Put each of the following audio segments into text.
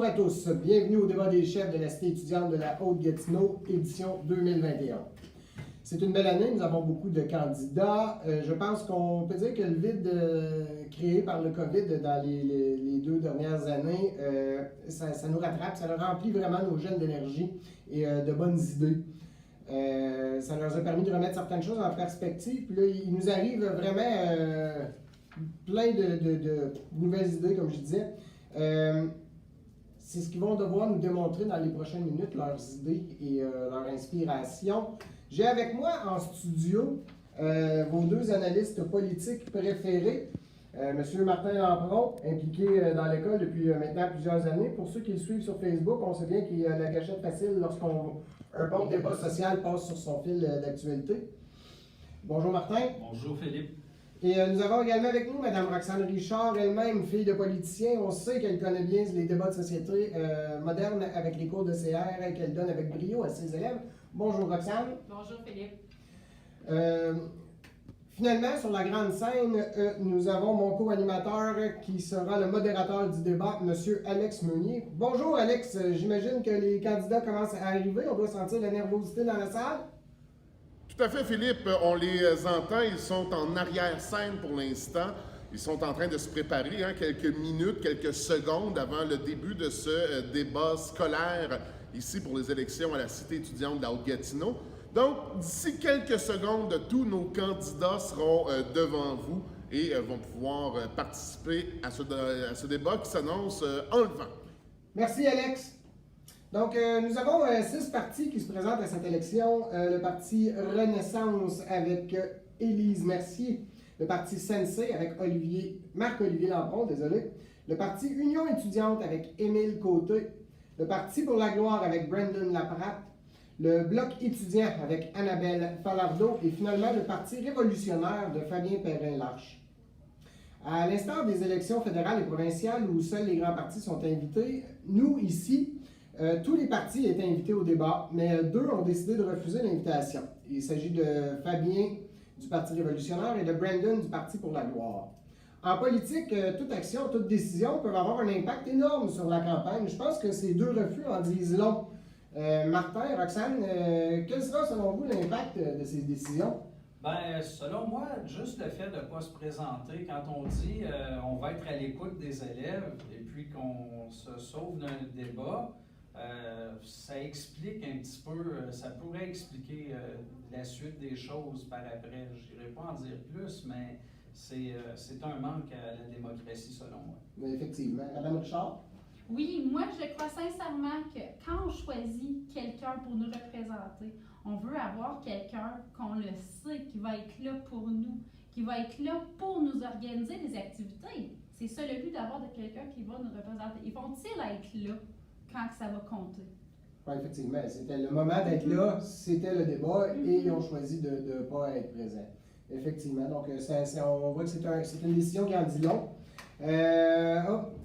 Bonjour à tous, bienvenue au débat des chefs de la Cité étudiante de la Haute-Gatineau, édition 2021. C'est une belle année, nous avons beaucoup de candidats. Je pense qu'on peut dire que le vide créé par le COVID dans les 2 dernières années, ça nous rattrape, ça remplit vraiment nos jeunes d'énergie et de bonnes idées. Ça leur a permis de remettre certaines choses en perspective. Puis là, il nous arrive vraiment plein de nouvelles idées, comme je disais. C'est ce qu'ils vont devoir nous démontrer dans les prochaines minutes, leurs idées et leur inspiration. J'ai avec moi en studio vos 2 analystes politiques préférés. Monsieur Martin Lampron, impliqué dans l'école depuis maintenant plusieurs années. Pour ceux qui le suivent sur Facebook, on sait bien qu'il a la gâchette facile lorsqu'un bon débat social passe sur son fil d'actualité. Bonjour Martin. Bonjour Philippe. Et nous avons également avec nous Mme Roxane Richard, elle-même fille de politicien. On sait qu'elle connaît bien les débats de société modernes avec les cours de CR et qu'elle donne avec brio à ses élèves. Bonjour Roxane. Bonjour Philippe. Finalement, sur la grande scène, nous avons mon co-animateur qui sera le modérateur du débat, M. Alex Meunier. Bonjour Alex, j'imagine que les candidats commencent à arriver. On doit sentir la nervosité dans la salle. Tout à fait, Philippe. On les entend. Ils sont en arrière-scène pour l'instant. Ils sont en train de se préparer quelques minutes, quelques secondes avant le début de ce débat scolaire ici pour les élections à la Cité étudiante de la Haute-Gatineau. Donc, d'ici quelques secondes, tous nos candidats seront devant vous et vont pouvoir participer à ce débat qui s'annonce enlevant. Merci, Alex. Donc, nous avons 6 partis qui se présentent à cette élection. Le parti Renaissance avec Élise Mercier. Le parti Sensei avec Marc-Olivier Lampron, désolé. Le parti Union étudiante avec Émile Côté. Le parti pour la gloire avec Brandon Laprate. Le bloc étudiant avec Annabelle Falardeau. Et finalement, le parti révolutionnaire de Fabien Perrin-Larche. À l'instar des élections fédérales et provinciales où seuls les grands partis sont invités, nous, ici, tous les partis étaient invités au débat, mais 2 ont décidé de refuser l'invitation. Il s'agit de Fabien du Parti révolutionnaire et de Brandon du Parti pour la gloire. En politique, toute action, toute décision peuvent avoir un impact énorme sur la campagne. Je pense que ces 2 refus en disent long. Martin, Roxane, quel sera selon vous l'impact de ces décisions? Bien, selon moi, juste le fait de ne pas se présenter, quand on dit on va être à l'écoute des élèves et puis qu'on se sauve d'un débat, ça explique un petit peu, ça pourrait expliquer la suite des choses par après. Je n'irai pas en dire plus, mais c'est un manque à la démocratie selon moi. Mais effectivement. Mme Richard? Oui, moi je crois sincèrement que quand on choisit quelqu'un pour nous représenter, on veut avoir quelqu'un qu'on le sait, qui va être là pour nous, qui va être là pour nous organiser des activités. C'est ça le but d'avoir de quelqu'un qui va nous représenter. Ils vont-ils être là quand ça va compter? Oui, effectivement. C'était le moment d'être là, c'était le débat et ils ont choisi de ne pas être présents. Effectivement. Donc, on voit que c'est une décision qui en dit long.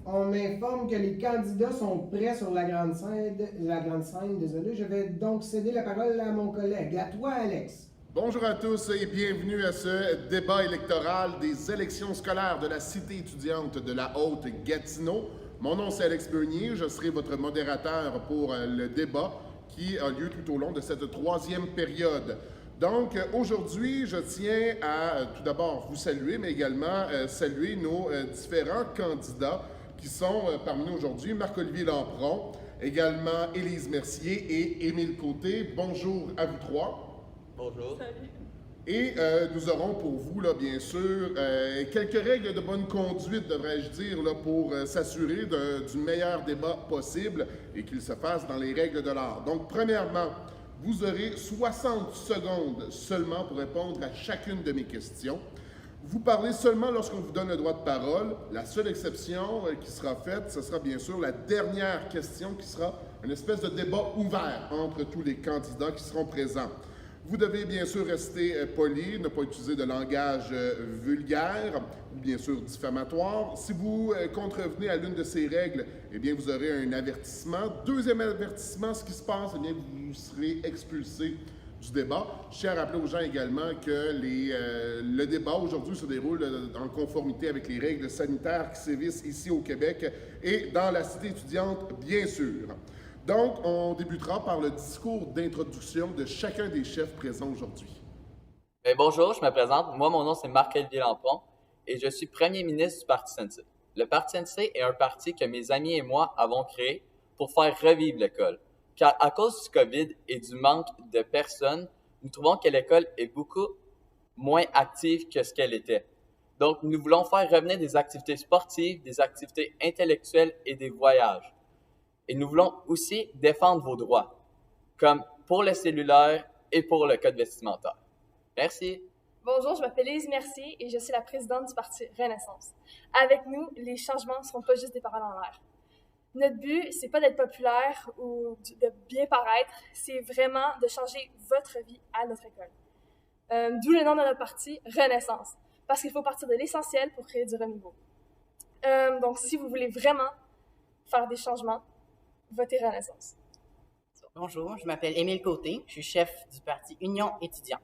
On m'informe que les candidats sont prêts sur la grande scène, désolé. Je vais donc céder la parole à mon collègue. À toi, Alex. Bonjour à tous et bienvenue à ce débat électoral des élections scolaires de la Cité étudiante de la Haute-Gatineau. Mon nom c'est Alex Meunier, je serai votre modérateur pour le débat qui a lieu tout au long de cette 3e période. Donc, aujourd'hui, je tiens à tout d'abord vous saluer, mais également saluer nos différents candidats qui sont parmi nous aujourd'hui. Marc-Olivier Lampron, également Élise Mercier et Émile Côté. Bonjour à vous 3. Bonjour. Salut. Et nous aurons pour vous, là, bien sûr, quelques règles de bonne conduite, devrais-je dire, là, pour s'assurer du meilleur débat possible et qu'il se fasse dans les règles de l'art. Donc, premièrement, vous aurez 60 secondes seulement pour répondre à chacune de mes questions. Vous parlez seulement lorsqu'on vous donne le droit de parole. La seule exception qui sera faite, ce sera bien sûr la dernière question qui sera une espèce de débat ouvert entre tous les candidats qui seront présents. Vous devez bien sûr rester poli, ne pas utiliser de langage vulgaire ou bien sûr diffamatoire. Si vous contrevenez à l'une de ces règles, eh bien vous aurez un avertissement. Deuxième avertissement, ce qui se passe, eh bien vous serez expulsé du débat. Je tiens à rappeler aux gens également que le débat aujourd'hui se déroule en conformité avec les règles sanitaires qui sévissent ici au Québec et dans la cité étudiante, bien sûr. Donc, on débutera par le discours d'introduction de chacun des chefs présents aujourd'hui. Bonjour, je me présente. Moi, mon nom, c'est Marc-Olivier Lampron et je suis premier ministre du Parti Sensei. Le Parti Sensei est un parti que mes amis et moi avons créé pour faire revivre l'école. Car à cause du COVID et du manque de personnes, nous trouvons que l'école est beaucoup moins active que ce qu'elle était. Donc, nous voulons faire revenir des activités sportives, des activités intellectuelles et des voyages. Et nous voulons aussi défendre vos droits, comme pour le cellulaire et pour le code vestimentaire. Merci. Bonjour, je m'appelle Élise Mercier et je suis la présidente du Parti Renaissance. Avec nous, les changements ne seront pas juste des paroles en l'air. Notre but, c'est pas d'être populaire ou de bien paraître, c'est vraiment de changer votre vie à notre école. D'où le nom de notre parti, Renaissance, parce qu'il faut partir de l'essentiel pour créer du renouveau. Donc, si vous voulez vraiment faire des changements, votez Renaissance. Bonjour, je m'appelle Émile Côté, je suis chef du parti Union étudiante.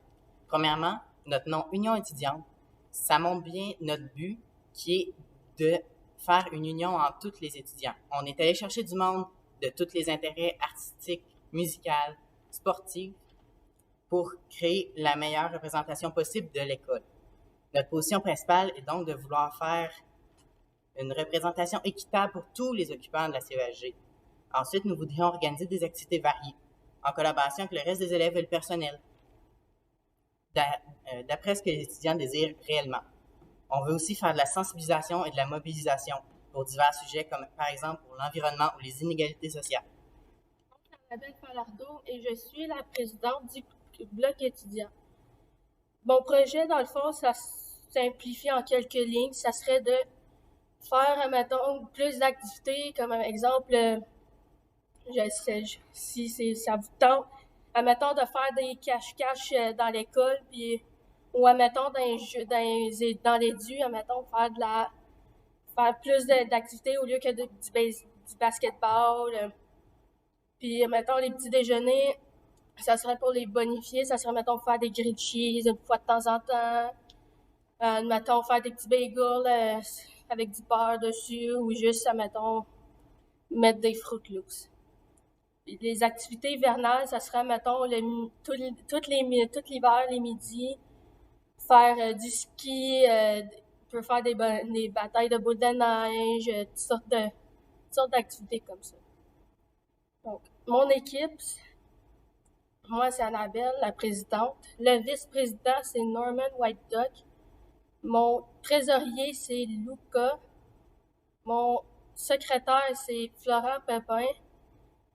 Premièrement, notre nom Union étudiante, ça montre bien notre but qui est de faire une union entre tous les étudiants. On est allé chercher du monde de tous les intérêts artistiques, musicaux, sportifs pour créer la meilleure représentation possible de l'école. Notre position principale est donc de vouloir faire une représentation équitable pour tous les occupants de la CESG. Ensuite, nous voudrions organiser des activités variées, en collaboration avec le reste des élèves et le personnel, d'après ce que les étudiants désirent réellement. On veut aussi faire de la sensibilisation et de la mobilisation pour divers sujets, comme par exemple pour l'environnement ou les inégalités sociales. Je suis Annabelle Falardeau et je suis la présidente du Bloc étudiant. Mon projet, dans le fond, ça simplifie en quelques lignes. Ça serait de faire, mettons, plus d'activités, comme par exemple, si ça vous tente, admettons, de faire des cache-cache dans l'école, puis ou admettons dans les dus, admettons, faire plus d'activités au lieu que du basketball. Puis admettons, les petits déjeuners, ça serait pour les bonifier, ça serait admettons faire des grilled cheese une fois de temps en temps. Admettons, faire des petits bagels avec du beurre dessus, ou juste admettons mettre des Fruit Loops. Les activités hivernales, ça serait admettons tout l'hiver, les midis, faire du ski, on peut faire des batailles de boules de neige, toutes sortes d'activités comme ça. Donc, mon équipe, moi, c'est Annabelle, la présidente. Le vice-président, c'est Norman White Duck. Mon trésorier, c'est Luca. Mon secrétaire, c'est Florent Pépin.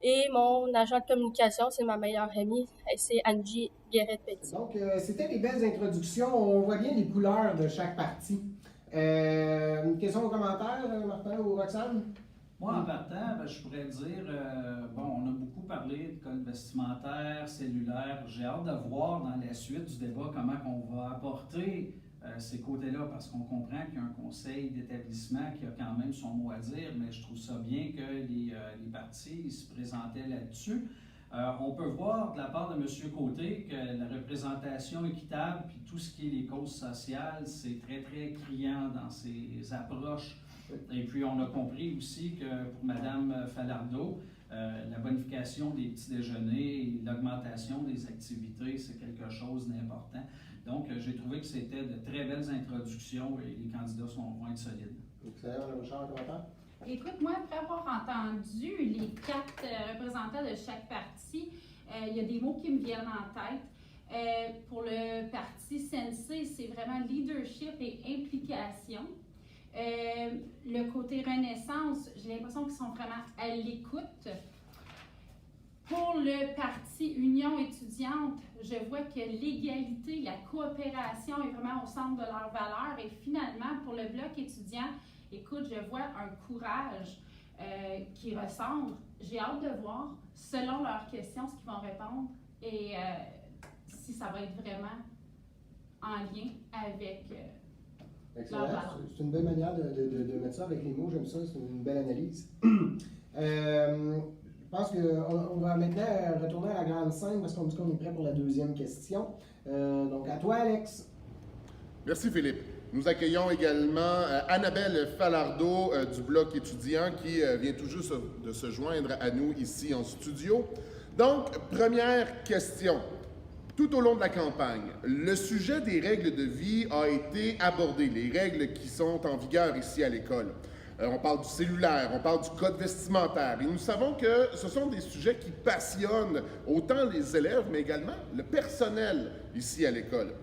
Et mon agent de communication, c'est ma meilleure amie, c'est Angie Guéret-Petit. Donc, c'était des belles introductions. On voit bien les couleurs de chaque parti. Une question ou commentaire, Martin ou Roxane? Moi, en partant, je pourrais dire, on a beaucoup parlé de code vestimentaire, cellulaire. J'ai hâte de voir dans la suite du débat comment on va apporter ces côtés-là, parce qu'on comprend qu'il y a un conseil d'établissement qui a quand même son mot à dire, mais je trouve ça bien que les partis se présentaient là-dessus. On peut voir de la part de M. Côté que la représentation équitable puis tout ce qui est les causes sociales, c'est très, très criant dans ses approches. Et puis, on a compris aussi que pour Mme Falardeau, la bonification des petits déjeuners et l'augmentation des activités, c'est quelque chose d'important. Donc, j'ai trouvé que c'était de très belles introductions et les candidats vont être solides. Excellent, Richard, commentaire? Écoute, moi, après avoir entendu les 4 représentants de chaque parti, il y a des mots qui me viennent en tête. Pour le parti Sensei, c'est vraiment leadership et implication. Le côté Renaissance, j'ai l'impression qu'ils sont vraiment à l'écoute. Pour le parti Union étudiante, je vois que l'égalité, la coopération est vraiment au centre de leurs valeurs. Et finalement, pour le bloc étudiant, écoute, je vois un courage qui ressemble. J'ai hâte de voir, selon leurs questions, ce qu'ils vont répondre et si ça va être vraiment en lien avec leurs valeurs. C'est une belle manière de mettre ça avec les mots, j'aime ça, c'est une belle analyse. Je pense qu'on va maintenant retourner à la grande scène parce qu'on dit qu'on est prêt pour la deuxième question. Donc, à toi, Alex. Merci, Philippe. Nous accueillons également Annabelle Falardeau du Bloc étudiant qui vient tout juste de se joindre à nous ici en studio. Donc, première question. Tout au long de la campagne, le sujet des règles de vie a été abordé, les règles qui sont en vigueur ici à l'école. On parle du cellulaire, on parle du code vestimentaire. Et nous savons que ce sont des sujets qui passionnent autant les élèves, mais également le personnel ici à l'école.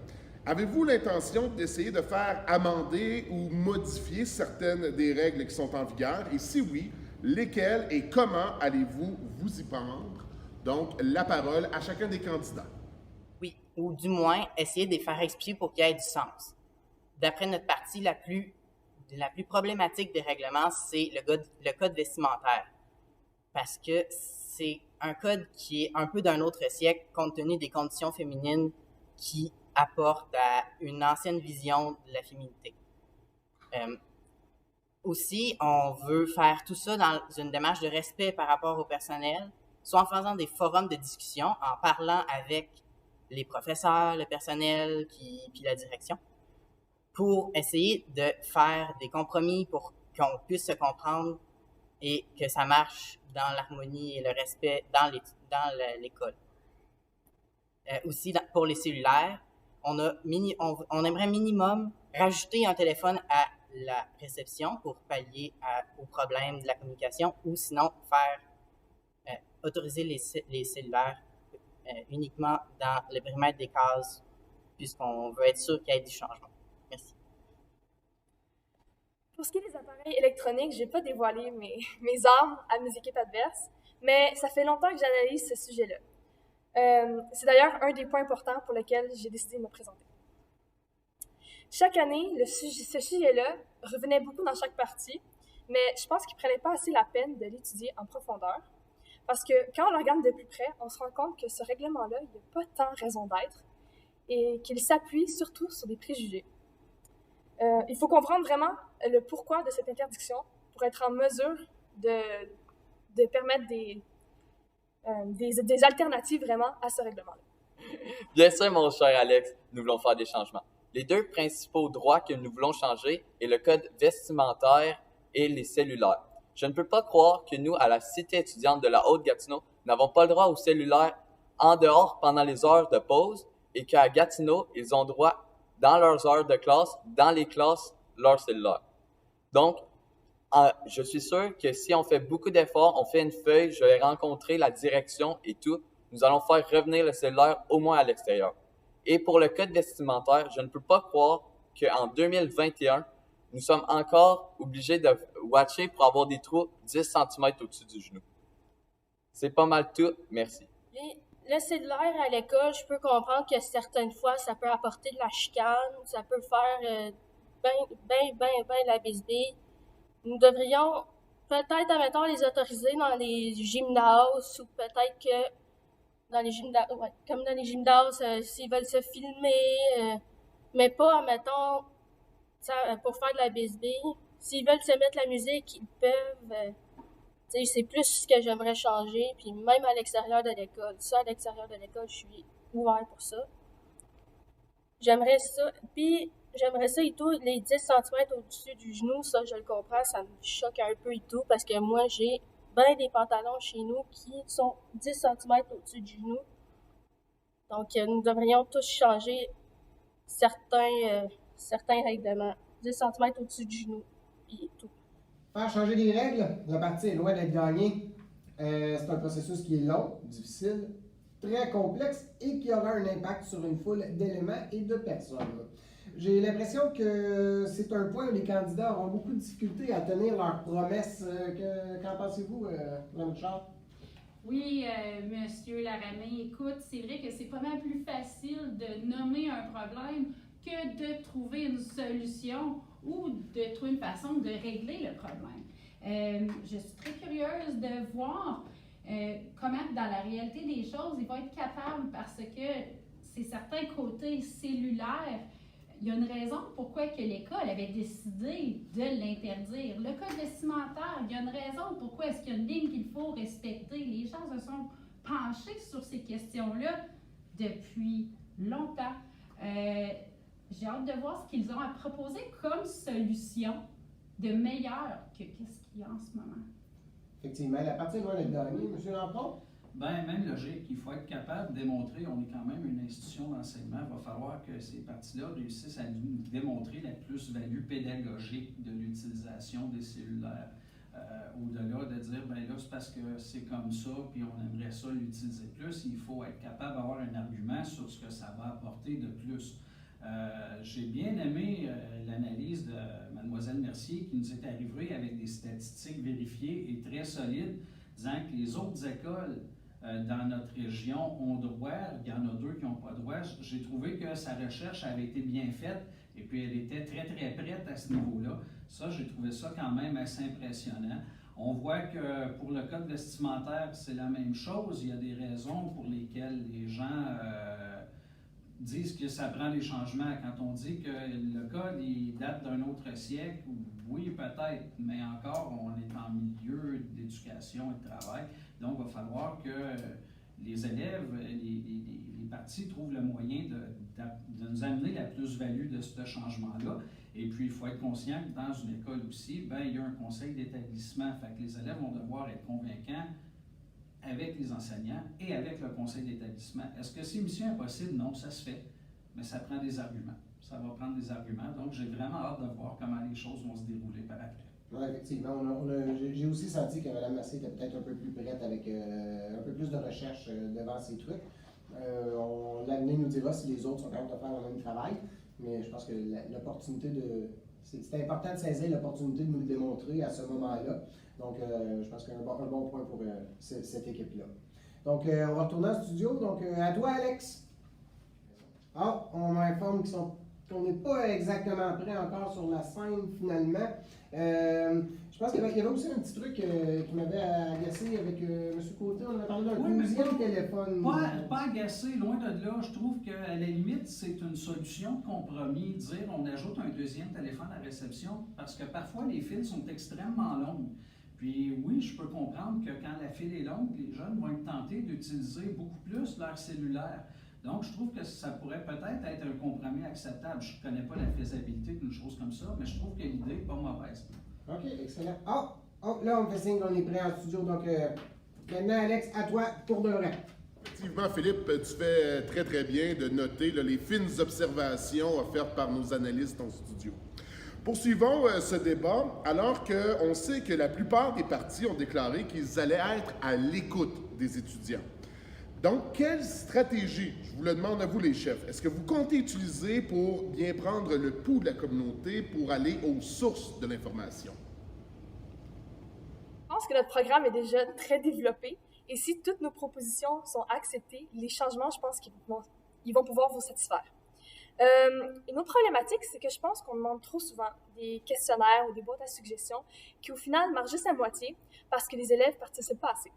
Avez-vous l'intention d'essayer de faire amender ou modifier certaines des règles qui sont en vigueur? Et si oui, lesquelles et comment allez-vous vous y prendre? Donc, la parole à chacun des candidats. Oui, ou du moins, essayer de les faire expliquer pour qu'il y ait du sens. D'après notre partie, la plus problématique des règlements, c'est le code vestimentaire. Parce que c'est un code qui est un peu d'un autre siècle, compte tenu des conditions féminines qui apportent à une ancienne vision de la féminité. Aussi, on veut faire tout ça dans une démarche de respect par rapport au personnel, soit en faisant des forums de discussion, en parlant avec les professeurs, le personnel, puis la direction, pour essayer de faire des compromis pour qu'on puisse se comprendre et que ça marche dans l'harmonie et le respect dans l'école. Aussi, pour les cellulaires, on aimerait minimum rajouter un téléphone à la réception pour pallier aux problèmes de la communication ou sinon faire autoriser les cellulaires uniquement dans le périmètre des cases puisqu'on veut être sûr qu'il y ait du changement. Merci. Pour ce qui est des appareils électroniques, je ne vais pas dévoiler mes armes à mes équipes adverses, mais ça fait longtemps que j'analyse ce sujet-là. C'est d'ailleurs un des points importants pour lesquels j'ai décidé de me présenter. Chaque année, ce sujet-là revenait beaucoup dans chaque partie, mais je pense qu'il ne prenait pas assez la peine de l'étudier en profondeur, parce que quand on le regarde de plus près, on se rend compte que ce règlement-là, il n'a pas tant raison d'être, et qu'il s'appuie surtout sur des préjugés. Il faut comprendre vraiment le pourquoi de cette interdiction pour être en mesure de permettre des alternatives vraiment à ce règlement-là. Bien sûr, mon cher Alex, nous voulons faire des changements. Les deux principaux droits que nous voulons changer est le code vestimentaire et les cellulaires. Je ne peux pas croire que nous, à la Cité étudiante de la Haute-Gatineau, n'avons pas le droit aux cellulaires en dehors pendant les heures de pause et qu'à Gatineau, ils ont droit dans leurs heures de classe, dans les classes, leur cellulaire. Donc, je suis sûr que si on fait beaucoup d'efforts, on fait une feuille, je vais rencontrer la direction et tout, nous allons faire revenir le cellulaire au moins à l'extérieur. Et pour le code vestimentaire, je ne peux pas croire qu'en 2021, nous sommes encore obligés de watcher pour avoir des trous 10 cm au-dessus du genou. C'est pas mal tout. Merci. Le cellulaire à l'école, je peux comprendre que certaines fois, ça peut apporter de la chicane, ça peut faire la bisbille. Nous devrions peut-être, admettons, les autoriser dans les gymnases ou peut-être que dans les gymnases, comme dans les gymnases, s'ils veulent se filmer, mais pas, admettons, pour faire de la bisbille. S'ils veulent se mettre la musique, ils peuvent. C'est plus ce que j'aimerais changer, puis même à l'extérieur de l'école. Ça, à l'extérieur de l'école, je suis ouvert pour ça. J'aimerais ça. Puis, j'aimerais ça et tout, les 10 cm au-dessus du genou, ça, je le comprends, ça me choque un peu et tout, parce que moi, j'ai des pantalons chez nous qui sont 10 cm au-dessus du genou. Donc, nous devrions tous changer certains règlements. 10 cm au-dessus du genou, et tout. Faire changer les règles, la partie est loin d'être gagnée. C'est un processus qui est long, difficile, très complexe et qui aura un impact sur une foule d'éléments et de personnes. J'ai l'impression que c'est un point où les candidats auront beaucoup de difficultés à tenir leurs promesses. Qu'en pensez-vous, Mme Richard? Oui, Monsieur Laramé, écoute, c'est vrai que c'est pas mal plus facile de nommer un problème que de trouver une solution ou de trouver une façon de régler le problème. Je suis très curieuse de voir comment, dans la réalité des choses, ils vont être capables, parce que c'est certains côtés cellulaires, il y a une raison pourquoi que l'école avait décidé de l'interdire. Le code vestimentaire commentaires. Il y a une raison pourquoi est-ce qu'il y a une ligne qu'il faut respecter. Les gens se sont penchés sur ces questions-là depuis longtemps. J'ai hâte de voir ce qu'ils ont à proposer comme solution de meilleure que qu'est-ce qu'il y a en ce moment. Effectivement, la partie est loin d'être gagnée. M. Lampron? Ben, même logique, il faut être capable de démontrer, on est quand même une institution d'enseignement, il va falloir que ces parties-là réussissent à nous démontrer la plus-value pédagogique de l'utilisation des cellulaires. Au-delà de dire, ben là, c'est parce que c'est comme ça, puis on aimerait ça l'utiliser plus, il faut être capable d'avoir un argument sur ce que ça va apporter de plus. J'ai bien aimé l'analyse de Mlle Mercier qui nous est arrivée avec des statistiques vérifiées et très solides, disant que les autres écoles dans notre région ont droit, il y en a 2 qui n'ont pas droit. J'ai trouvé que sa recherche avait été bien faite et puis elle était très très prête à ce niveau-là. Ça, j'ai trouvé ça quand même assez impressionnant. On voit que pour le code vestimentaire, c'est la même chose. Il y a des raisons pour lesquelles les gens disent que ça prend des changements. Quand on dit que le code il date d'un autre siècle, oui, peut-être, mais encore, on est en milieu d'éducation et de travail. Donc, il va falloir que les élèves, les parties trouvent le moyen de nous amener la plus-value de ce changement-là. Et puis, il faut être conscient que dans une école aussi, ben, il y a un conseil d'établissement. Fait que les élèves vont devoir être convaincants avec les enseignants et avec le conseil d'établissement. Est-ce que c'est mission impossible? Non, ça se fait, mais ça prend des arguments. Ça va prendre des arguments. Donc, j'ai vraiment hâte de voir comment les choses vont se dérouler par après. Oui, effectivement. J'ai aussi senti que Mme Mercier était peut-être un peu plus prête avec un peu plus de recherche devant ces trucs. L'avenir nous dira si les autres sont capables de faire le même travail, mais je pense que l'opportunité de... C'était important de saisir l'opportunité de nous le démontrer à ce moment-là. Donc, je pense qu'il y a un bon point pour cette équipe-là. Donc, on va retourner en studio. Donc, à toi, Alex. Ah, on m'informe qu'on n'est pas exactement prêt encore sur la scène, finalement. Je pense qu'il y avait aussi un petit truc qui m'avait agacé avec M. Côté. On a parlé d'un deuxième téléphone. Pas agacé, loin de là. Je trouve qu'à la limite, c'est une solution de compromis. Dire on ajoute un deuxième téléphone à réception parce que parfois les files sont extrêmement longues. Puis oui, je peux comprendre que quand la file est longue, les jeunes vont être tentés d'utiliser beaucoup plus leur cellulaire. Donc, je trouve que ça pourrait peut-être être un compromis acceptable. Je ne connais pas la faisabilité d'une chose comme ça, mais je trouve que l'idée n'est pas mauvaise. OK, excellent. Là, on me fait signe qu'on est prêt en studio. Donc, maintenant, Alex, à toi, pour de vrai. Effectivement, Philippe, tu fais très, très bien de noter les fines observations offertes par nos analystes en studio. Poursuivons ce débat, alors qu'on sait que la plupart des partis ont déclaré qu'ils allaient être à l'écoute des étudiants. Donc, quelle stratégie, je vous le demande à vous les chefs, est-ce que vous comptez utiliser pour bien prendre le pouls de la communauté pour aller aux sources de l'information? Je pense que notre programme est déjà très développé et si toutes nos propositions sont acceptées, les changements, je pense qu'ils vont pouvoir vous satisfaire. Une autre problématique, c'est que je pense qu'on demande trop souvent des questionnaires ou des boîtes à suggestions qui, au final, marchent juste à moitié parce que les élèves ne participent pas assez.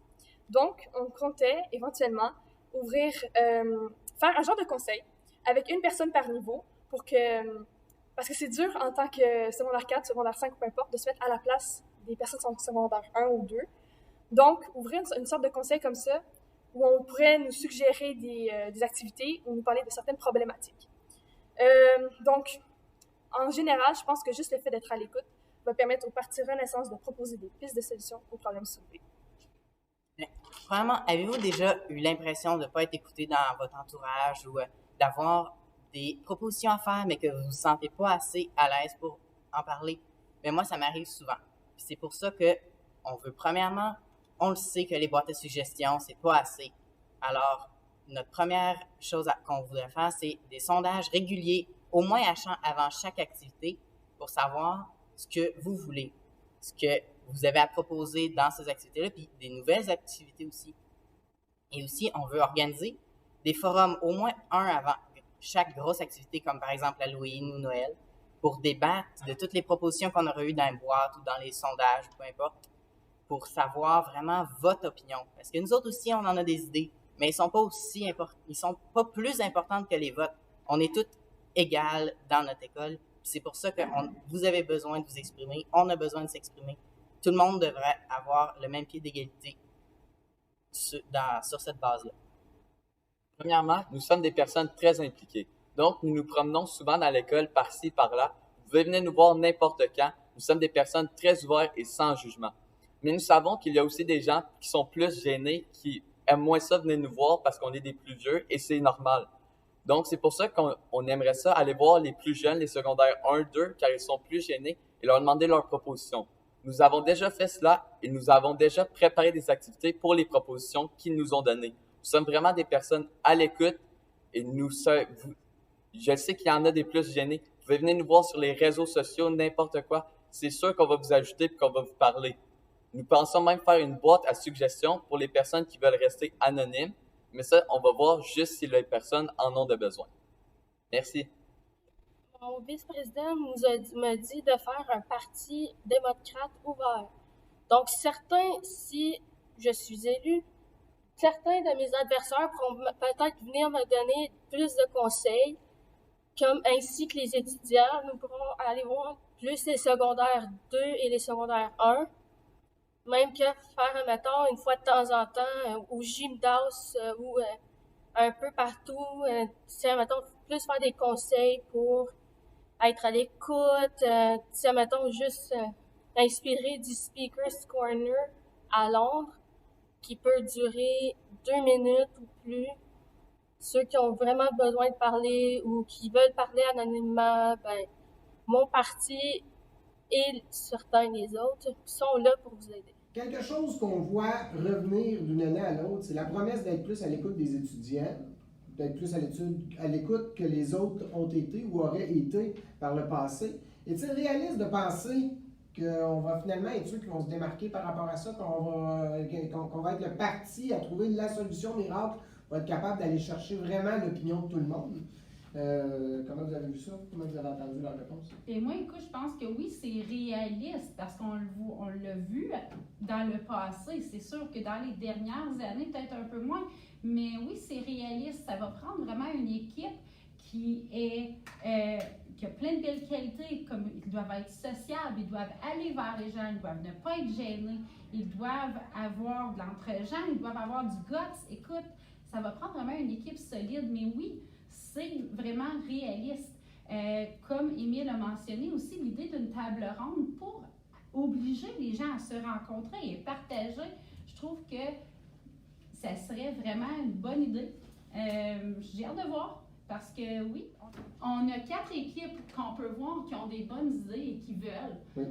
Donc, on comptait éventuellement faire un genre de conseil avec une personne par niveau parce que c'est dur en tant que secondaire 4, secondaire 5, peu importe, de se mettre à la place des personnes secondaire 1 ou 2. Donc, ouvrir une sorte de conseil comme ça où on pourrait nous suggérer des activités ou nous parler de certaines problématiques. Donc, en général, je pense que juste le fait d'être à l'écoute va permettre au Parti Renaissance de proposer des pistes de solutions aux problèmes soulevés. Premièrement, avez-vous déjà eu l'impression de ne pas être écouté dans votre entourage ou d'avoir des propositions à faire, mais que vous ne vous sentez pas assez à l'aise pour en parler? Mais moi, ça m'arrive souvent. Puis c'est pour ça qu'on veut, premièrement, on le sait que les boîtes de suggestions, c'est pas assez. Alors, notre première chose qu'on voudrait faire, c'est des sondages réguliers, au moins avant chaque activité, pour savoir ce que vous voulez, ce que vous avez à proposer dans ces activités-là, puis des nouvelles activités aussi. Et aussi, on veut organiser des forums, au moins un avant chaque grosse activité, comme par exemple Halloween ou Noël, pour débattre de toutes les propositions qu'on aurait eues dans les boîtes ou dans les sondages, peu importe, pour savoir vraiment votre opinion. Parce que nous autres aussi, on en a des idées, mais ils sont pas plus importantes que les votes. On est toutes égales dans notre école. C'est pour ça que vous avez besoin de vous exprimer, on a besoin de s'exprimer. tout le monde devrait avoir le même pied d'égalité sur cette base-là. Premièrement, nous sommes des personnes très impliquées. Donc, nous nous promenons souvent dans l'école par-ci, par-là. Vous pouvez venir nous voir n'importe quand. Nous sommes des personnes très ouvertes et sans jugement. Mais nous savons qu'il y a aussi des gens qui sont plus gênés, qui aiment moins ça venir nous voir parce qu'on est des plus vieux et c'est normal. Donc, c'est pour ça qu'on aimerait ça aller voir les plus jeunes, les secondaires 1, 2, car ils sont plus gênés et leur demander leurs propositions. Nous avons déjà fait cela et nous avons déjà préparé des activités pour les propositions qu'ils nous ont données. Nous sommes vraiment des personnes à l'écoute et je sais qu'il y en a des plus gênés. Vous pouvez venir nous voir sur les réseaux sociaux, n'importe quoi. C'est sûr qu'on va vous ajouter et qu'on va vous parler. Nous pensons même faire une boîte à suggestions pour les personnes qui veulent rester anonymes, mais ça, on va voir juste si les personnes en ont de besoin. Merci. Mon vice-président m'a dit de faire un parti démocrate ouvert. Donc, si je suis élu, certains de mes adversaires pourront peut-être venir me donner plus de conseils, ainsi que les étudiants. Nous pourrons aller voir plus les secondaires 2 et les secondaires 1. Même que faire, mettons, une fois de temps en temps, au gymnase ou un peu partout, mettons, plus faire des conseils pour être à l'écoute, mettons, juste inspirer du Speaker's Corner à Londres, qui peut durer 2 minutes ou plus. Ceux qui ont vraiment besoin de parler ou qui veulent parler anonymement, mon parti et certains des autres sont là pour vous aider. Quelque chose qu'on voit revenir d'une année à l'autre, c'est la promesse d'être plus à l'écoute des étudiants, d'être plus à l'écoute que les autres ont été ou auraient été par le passé. Est-il réaliste de penser qu'on va finalement être ceux qui vont se démarquer par rapport à ça, qu'on va être le parti à trouver la solution miracle pour être capable d'aller chercher vraiment l'opinion de tout le monde? Comment vous avez vu ça? Comment vous avez entendu la réponse? Et moi, écoute, je pense que oui, c'est réaliste parce qu'on l'a vu dans le passé. C'est sûr que dans les dernières années, peut-être un peu moins, mais oui, c'est réaliste. Ça va prendre vraiment une équipe qui a plein de belles qualités, comme ils doivent être sociables, ils doivent aller vers les gens, ils doivent ne pas être gênés, ils doivent avoir de l'entre-gens, ils doivent avoir du guts. Écoute, ça va prendre vraiment une équipe solide, mais oui, c'est vraiment réaliste. Comme Émile a mentionné aussi, l'idée d'une table ronde pour obliger les gens à se rencontrer et partager, je trouve que ça serait vraiment une bonne idée. J'ai hâte de voir parce que oui, on a 4 équipes qu'on peut voir qui ont des bonnes idées et qui veulent. Oui.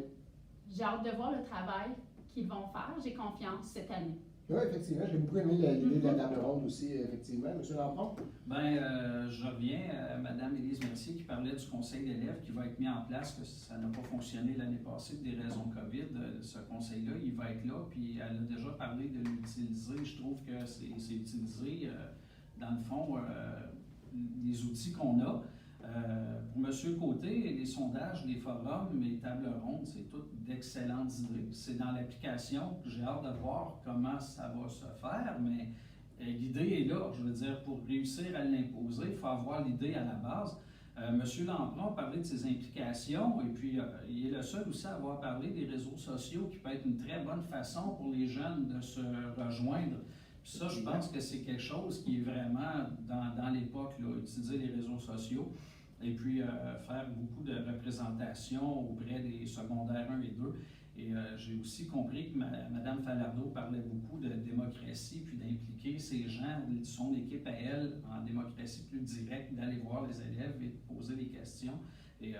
J'ai hâte de voir le travail qu'ils vont faire. J'ai confiance cette année. Oui, effectivement, j'ai beaucoup aimé l'idée de la table ronde aussi, effectivement. Monsieur Lampron? Je reviens à Mme Élise Mercier qui parlait du conseil d'élèves qui va être mis en place, que ça n'a pas fonctionné l'année passée pour des raisons COVID. Ce conseil-là, il va être là, puis elle a déjà parlé de l'utiliser. Je trouve que c'est utilisé, dans le fond, les outils qu'on a. Pour M. Côté, les sondages, les forums, les tables rondes, c'est toutes d'excellentes idées. C'est dans l'application que j'ai hâte de voir comment ça va se faire, mais l'idée est là. Je veux dire, pour réussir à l'imposer, il faut avoir l'idée à la base. M. Lampron a parlé de ses implications et puis il est le seul aussi à avoir parlé des réseaux sociaux qui peut être une très bonne façon pour les jeunes de se rejoindre. Puis ça, je pense que c'est quelque chose qui est vraiment dans l'époque, là, utiliser les réseaux sociaux et puis faire beaucoup de représentation auprès des secondaires 1 et 2. Et j'ai aussi compris que Mme Falardeau parlait beaucoup de démocratie, puis d'impliquer ces gens, son équipe à elle, en démocratie plus directe, d'aller voir les élèves et de poser des questions. Et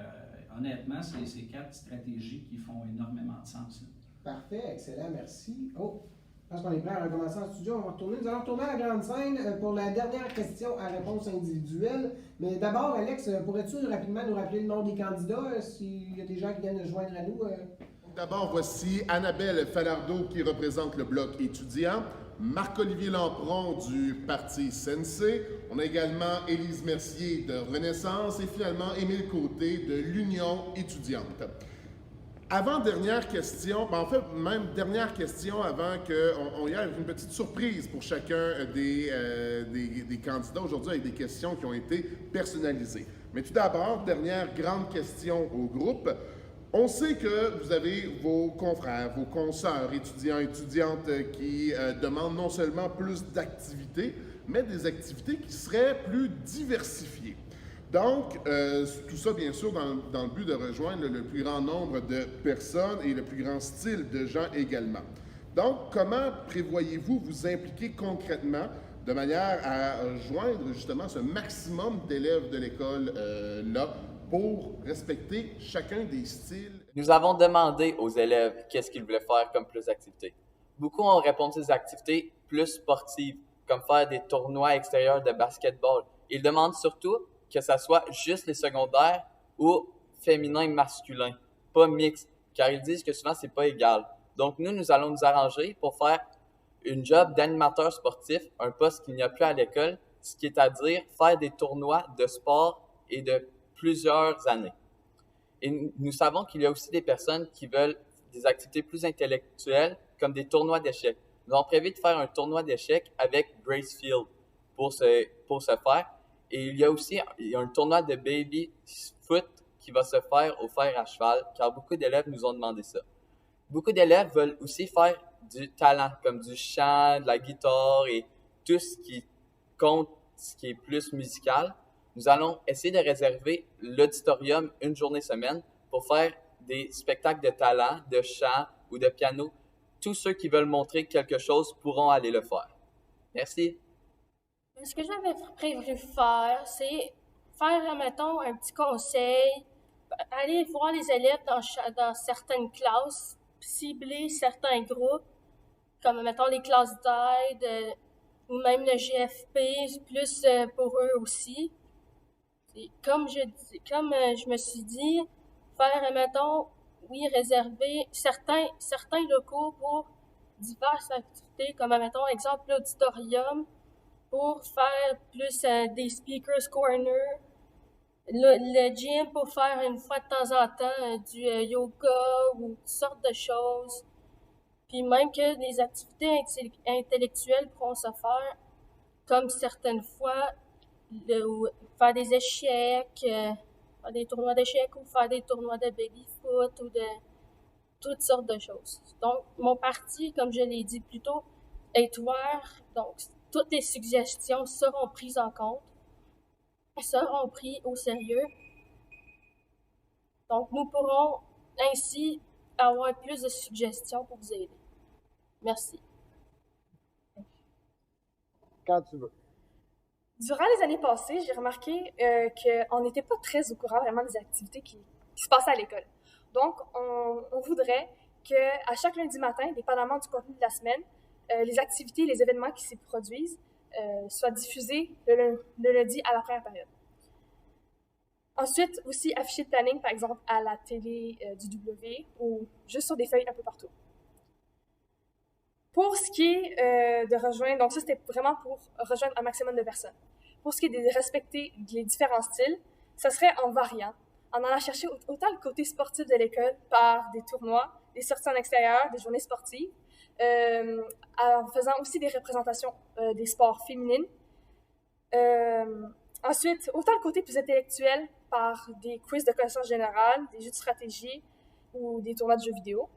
honnêtement, c'est ces 4 stratégies qui font énormément de sens. Là. Parfait, excellent, merci. Oh, je pense qu'on est prêt à recommencer en studio. Nous allons retourner à la grande scène pour la dernière question à réponse individuelle. Mais d'abord, Alex, pourrais-tu rapidement nous rappeler le nom des candidats, s'il y a des gens qui viennent joindre à nous? D'abord, voici Annabelle Falardeau qui représente le Bloc étudiant, Marc-Olivier Lampron du Parti SNC, on a également Élise Mercier de Renaissance et finalement Émile Côté de l'Union étudiante. Avant-dernière question, en fait, même dernière question avant qu'on y aille avec une petite surprise pour chacun des candidats aujourd'hui avec des questions qui ont été personnalisées. Mais tout d'abord, dernière grande question au groupe. On sait que vous avez vos confrères, vos consoeurs, étudiants, étudiantes qui demandent non seulement plus d'activités, mais des activités qui seraient plus diversifiées. Donc, tout ça, bien sûr, dans le but de rejoindre le plus grand nombre de personnes et le plus grand style de gens également. Donc, comment prévoyez-vous vous impliquer concrètement de manière à joindre justement ce maximum d'élèves de l'école là pour respecter chacun des styles? Nous avons demandé aux élèves qu'est-ce qu'ils voulaient faire comme plus d'activités. Beaucoup ont répondu des activités plus sportives, comme faire des tournois extérieurs de basketball. Ils demandent surtout que ça soit juste les secondaires ou féminin et masculin, pas mixte, car ils disent que souvent c'est pas égal. Donc nous allons nous arranger pour faire une job d'animateur sportif, un poste qu'il n'y a plus à l'école, ce qui est à dire faire des tournois de sport et de plusieurs années. Et nous savons qu'il y a aussi des personnes qui veulent des activités plus intellectuelles, comme des tournois d'échecs. Nous avons prévu de faire un tournoi d'échecs avec Gracefield pour ce faire. Et il y a aussi un tournoi de baby foot qui va se faire au fer à cheval, car beaucoup d'élèves nous ont demandé ça. Beaucoup d'élèves veulent aussi faire du talent, comme du chant, de la guitare et tout ce qui compte, ce qui est plus musical. Nous allons essayer de réserver l'auditorium une journée semaine pour faire des spectacles de talent, de chant ou de piano. Tous ceux qui veulent montrer quelque chose pourront aller le faire. Merci. Ce que j'avais prévu faire, c'est faire, mettons, un petit conseil, aller voir les élèves dans certaines classes, cibler certains groupes, comme, mettons, les classes d'aide, ou même le GFP, plus pour eux aussi. Et comme je me suis dit, faire, mettons, oui, réserver certains locaux pour diverses activités, comme, mettons, exemple, l'auditorium, pour faire plus des speakers corner, le gym pour faire une fois de temps en temps du yoga ou toutes sortes de choses. Puis même que les activités intellectuelles pourront se faire, comme certaines fois, faire des échecs, faire des tournois d'échecs ou faire des tournois de baby-foot ou de toutes sortes de choses. Donc, mon parti, comme je l'ai dit plus tôt, est ouvert. Donc, toutes les suggestions seront prises en compte, seront prises au sérieux. Donc, nous pourrons ainsi avoir plus de suggestions pour vous aider. Merci. Quand tu veux. Durant les années passées, j'ai remarqué qu'on n'était pas très au courant vraiment des activités qui se passaient à l'école. Donc, on voudrait qu'à chaque lundi matin, dépendamment du contenu de la semaine, les activités et les événements qui s'y produisent soient diffusés le lundi à la première période. Ensuite, aussi afficher de planning, par exemple, à la télé du W ou juste sur des feuilles un peu partout. Pour ce qui est de rejoindre, donc ça c'était vraiment pour rejoindre un maximum de personnes. Pour ce qui est de respecter les différents styles, ça serait en variant, en allant chercher autant le côté sportif de l'école par des tournois, des sorties en extérieur, des journées sportives, en faisant aussi des représentations des sports féminines. Ensuite, autant le côté plus intellectuel par des quiz de connaissances générales, des jeux de stratégie ou des tournois de jeux vidéo.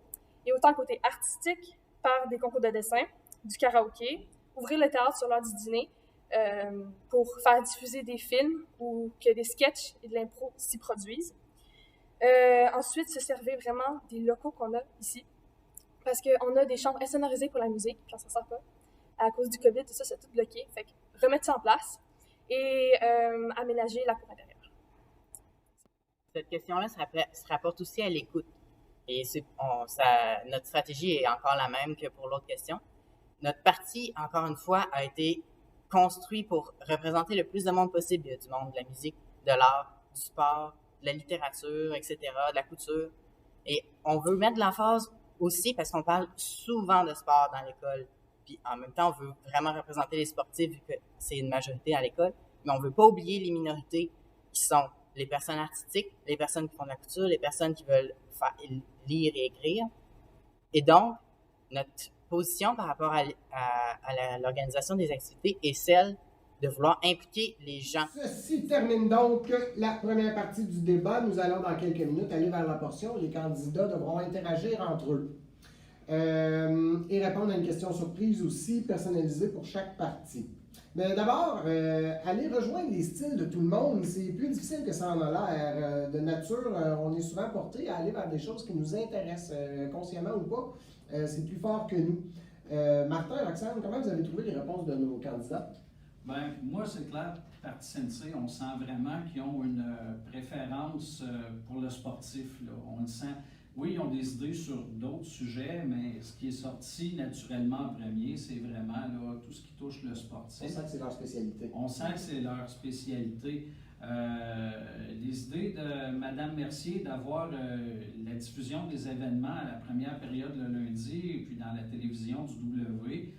Et autant le côté artistique par des concours de dessin, du karaoké, ouvrir le théâtre sur l'heure du dîner pour faire diffuser des films ou que des sketchs et de l'impro s'y produisent. Ensuite, se servir vraiment des locaux qu'on a ici. Parce qu'on a des chambres insonorisées pour la musique, puis on s'en sort pas. À cause du COVID, tout ça, c'est tout bloqué. Fait que remettre ça en place et aménager la cour intérieure. Cette question-là se rapporte aussi à l'écoute. Et notre stratégie est encore la même que pour l'autre question. Notre parti, encore une fois, a été construit pour représenter le plus de monde possible. Il y a du monde de la musique, de l'art, du sport, de la littérature, etc., de la couture. Et on veut mettre de l'emphase aussi parce qu'on parle souvent de sport dans l'école. Puis en même temps, on veut vraiment représenter les sportifs vu que c'est une majorité à l'école. Mais on veut pas oublier les minorités qui sont les personnes artistiques, les personnes qui font de la couture, les personnes qui veulent lire et écrire. Et donc, notre position par rapport à l'organisation des activités est celle de vouloir impliquer les gens. Ceci termine donc la première partie du débat. Nous allons dans quelques minutes aller vers la portion où les candidats devront interagir entre eux et répondre à une question surprise aussi personnalisée pour chaque parti. Mais d'abord, aller rejoindre les styles de tout le monde, c'est plus difficile que ça en a l'air. De nature, on est souvent porté à aller vers des choses qui nous intéressent, consciemment ou pas. C'est plus fort que nous. Martin et Roxane, comment vous avez trouvé les réponses de nos candidats? Ben, moi, c'est clair, Parti Sensei, on sent vraiment qu'ils ont une préférence pour le sportif, là. On le sent. Oui, ils ont des idées sur d'autres sujets, mais ce qui est sorti naturellement en premier, c'est vraiment là, tout ce qui touche le sportif. On sent que c'est leur spécialité. On sent que c'est leur spécialité. Les idées de Mme Mercier d'avoir la diffusion des événements à la première période le lundi et puis dans la télévision du W,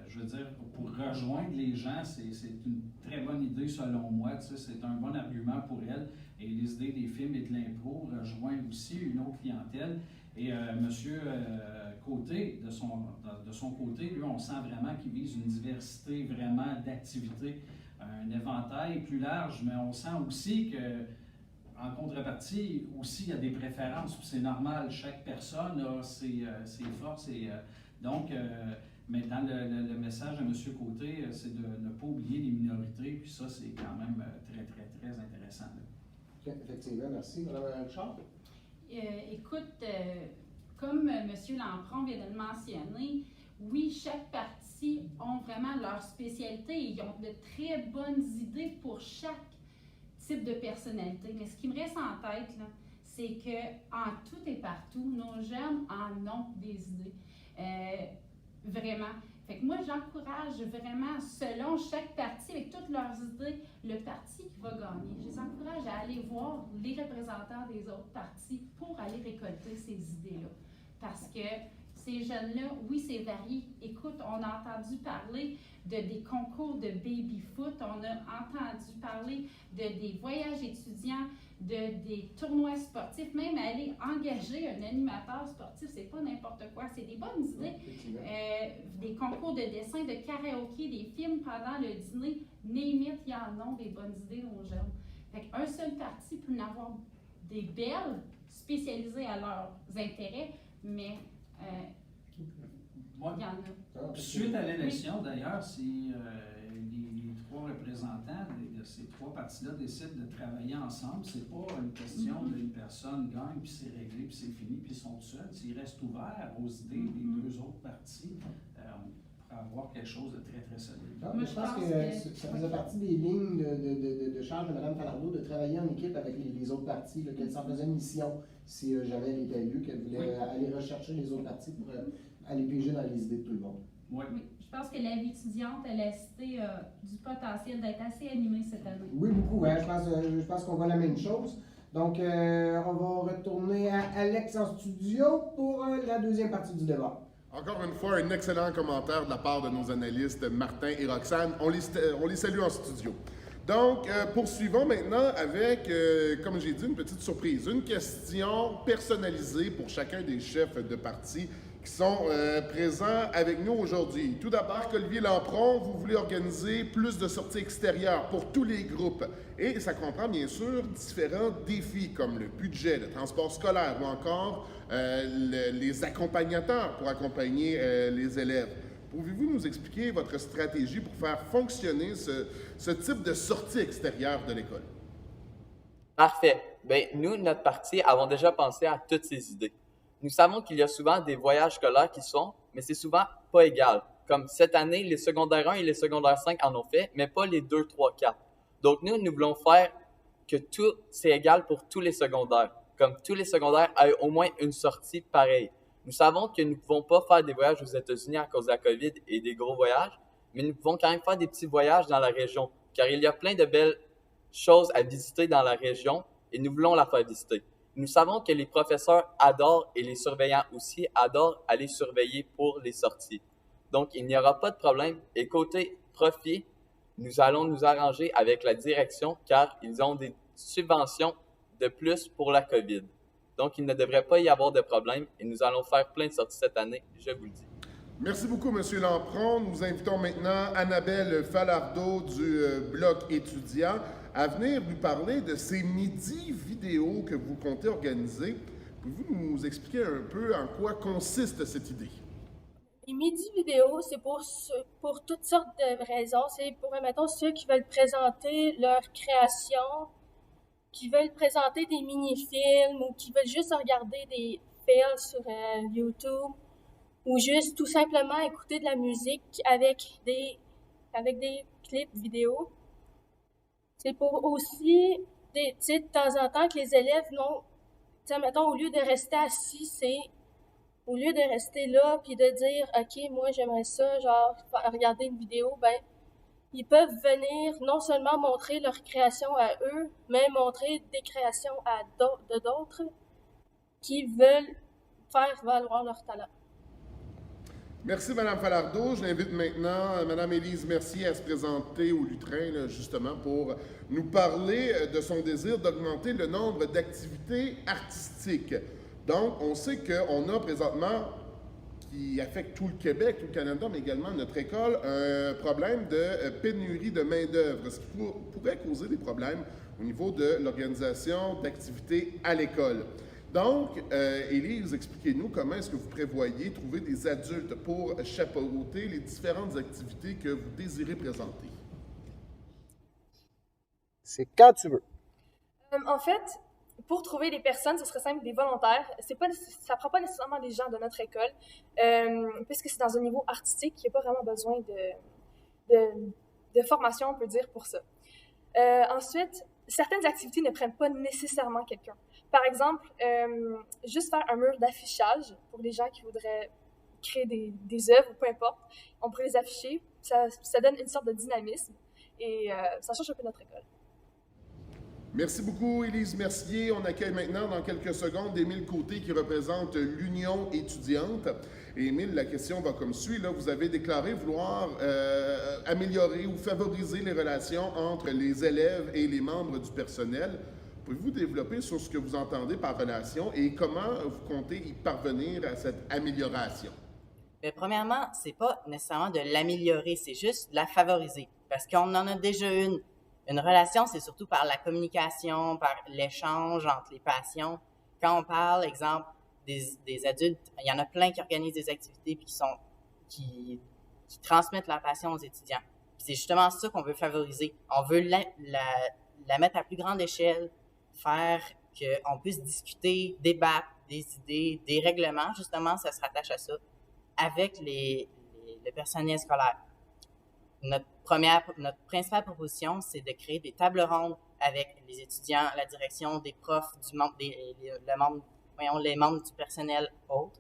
je veux dire, pour rejoindre les gens, c'est une très bonne idée selon moi. Tu sais, c'est un bon argument pour elle. Et les idées des films et de l'impro rejoignent aussi une autre clientèle. Et M. Côté, de son côté, lui, on sent vraiment qu'il vise une diversité vraiment d'activités, un éventail plus large, mais on sent aussi que en contrepartie, aussi, il y a des préférences, c'est normal, chaque personne a ses forces. Mais dans le message de M. Côté, c'est de ne pas oublier les minorités, puis ça, c'est quand même très, très, très intéressant. Effectivement, merci. Mme Richard? Écoute, comme M. Lampron vient de le mentionner, oui, chaque parti ont vraiment leur spécialité et ils ont de très bonnes idées pour chaque type de personnalité. Mais ce qui me reste en tête, là, c'est qu'en tout et partout, nos jeunes en ont des idées. Vraiment. Fait que moi, j'encourage vraiment, selon chaque parti, avec toutes leurs idées, le parti qui va gagner. Je les encourage à aller voir les représentants des autres partis pour aller récolter ces idées-là. Parce que ces jeunes-là, oui, c'est varié. Écoute, on a entendu parler des concours de baby-foot, on a entendu parler des voyages étudiants, des tournois sportifs, même aller engager un animateur sportif, c'est pas n'importe quoi, c'est des bonnes idées. Des concours de dessin, de karaoké, des films pendant le dîner, name it, il y en a des bonnes idées aux jeunes. Fait qu'un seul parti peut en avoir des belles, spécialisées à leurs intérêts, mais il y en a. Suite à l'élection, d'ailleurs, si les trois représentants de ces trois partis-là décident de travailler ensemble, c'est pas une question d'une personne gagne, puis c'est réglé, puis c'est fini, puis ils sont seuls. S'ils restent ouverts aux idées des deux autres partis, on pourrait avoir quelque chose de très, très solide. Je pense que ça faisait partie des lignes de charge de Mme Falardeau de travailler en équipe avec les autres partis, qu'elle s'en faisait une mission si jamais elle était élue, qu'elle voulait aller rechercher les autres partis pour aller piger dans les idées de tout le monde. Oui. Je pense que la vie étudiante à l'AST a du potentiel d'être assez animée cette année. Oui, beaucoup. Hein? Je pense qu'on voit la même chose. Donc, on va retourner à Alex en studio pour la deuxième partie du débat. Encore une fois, un excellent commentaire de la part de nos analystes Martin et Roxane. On les salue en studio. Donc, poursuivons maintenant avec, comme j'ai dit, une petite surprise. Une question personnalisée pour chacun des chefs de parti qui sont présents avec nous aujourd'hui. Tout d'abord, Olivier Lampron, vous voulez organiser plus de sorties extérieures pour tous les groupes. Et ça comprend bien sûr différents défis comme le budget, le transport scolaire ou encore les accompagnateurs pour accompagner les élèves. Pouvez-vous nous expliquer votre stratégie pour faire fonctionner ce type de sortie extérieure de l'école? Parfait. Bien, nous, notre parti, avons déjà pensé à toutes ces idées. Nous savons qu'il y a souvent des voyages scolaires qui se font, mais c'est souvent pas égal. Comme cette année, les secondaires 1 et les secondaires 5 en ont fait, mais pas les 2, 3, 4. Donc nous voulons faire que tout, c'est égal pour tous les secondaires. Comme tous les secondaires aient au moins une sortie pareille. Nous savons que nous ne pouvons pas faire des voyages aux États-Unis à cause de la COVID et des gros voyages, mais nous pouvons quand même faire des petits voyages dans la région, car il y a plein de belles choses à visiter dans la région et nous voulons la faire visiter. Nous savons que les professeurs adorent et les surveillants aussi adorent aller surveiller pour les sorties. Donc, il n'y aura pas de problème. Et côté profit, nous allons nous arranger avec la direction car ils ont des subventions de plus pour la COVID. Donc, il ne devrait pas y avoir de problème et nous allons faire plein de sorties cette année, je vous le dis. Merci beaucoup, M. Lampron. Nous invitons maintenant Annabelle Falardeau du Bloc étudiant à venir nous parler de ces midis vidéo que vous comptez organiser. Pouvez-vous nous expliquer un peu en quoi consiste cette idée? Les midis vidéo, c'est pour toutes sortes de raisons. C'est pour, mettons, ceux qui veulent présenter leur création, qui veulent présenter des mini-films ou qui veulent juste regarder des fails sur YouTube ou juste tout simplement écouter de la musique avec des clips vidéo. C'est pour aussi, tu sais, de temps en temps que les élèves n'ont, tu sais, mettons, au lieu de rester assis, au lieu de rester là puis de dire « OK, moi j'aimerais ça, genre, regarder une vidéo », ben, ils peuvent venir non seulement montrer leur création à eux, mais montrer des créations de d'autres qui veulent faire valoir leur talent. Merci, Mme Falardeau. Je l'invite maintenant Mme Élise Mercier à se présenter au Lutrin, là, justement, pour nous parler de son désir d'augmenter le nombre d'activités artistiques. Donc, on sait qu'on a présentement, qui affecte tout le Québec, tout le Canada, mais également notre école, un problème de pénurie de main-d'œuvre, ce qui pourrait causer des problèmes au niveau de l'organisation d'activités à l'école. Donc, Élise, expliquez-nous comment est-ce que vous prévoyez trouver des adultes pour chapeauter les différentes activités que vous désirez présenter? C'est quand tu veux. En fait, pour trouver des personnes, ce serait simple, des volontaires. Ça prend pas nécessairement des gens de notre école, puisque c'est dans un niveau artistique, il n'y a pas vraiment besoin de formation, on peut dire, pour ça. Ensuite, certaines activités ne prennent pas nécessairement quelqu'un. Par exemple, juste faire un mur d'affichage pour les gens qui voudraient créer des œuvres, peu importe. On pourrait les afficher, ça donne une sorte de dynamisme et ça change un peu notre école. Merci beaucoup, Élise Mercier. On accueille maintenant, dans quelques secondes, Émile Côté qui représente l'Union étudiante. Et Émile, la question va comme suit. Là, vous avez déclaré vouloir améliorer ou favoriser les relations entre les élèves et les membres du personnel. Pouvez-vous développer sur ce que vous entendez par relation et comment vous comptez y parvenir à cette amélioration? Mais premièrement, c'est pas nécessairement de l'améliorer, c'est juste de la favoriser. Parce qu'on en a déjà une. Une relation, c'est surtout par la communication, par l'échange entre les passions. Quand on parle, exemple, des adultes, il y en a plein qui organisent des activités puis qui transmettent leur passion aux étudiants. Puis c'est justement ça qu'on veut favoriser. On veut la mettre à plus grande échelle, faire qu'on puisse discuter, débattre des idées, des règlements, justement, ça se rattache à ça, avec le personnel scolaire. Notre principale proposition, c'est de créer des tables rondes avec les étudiants, la direction, des profs, les membres du personnel autres,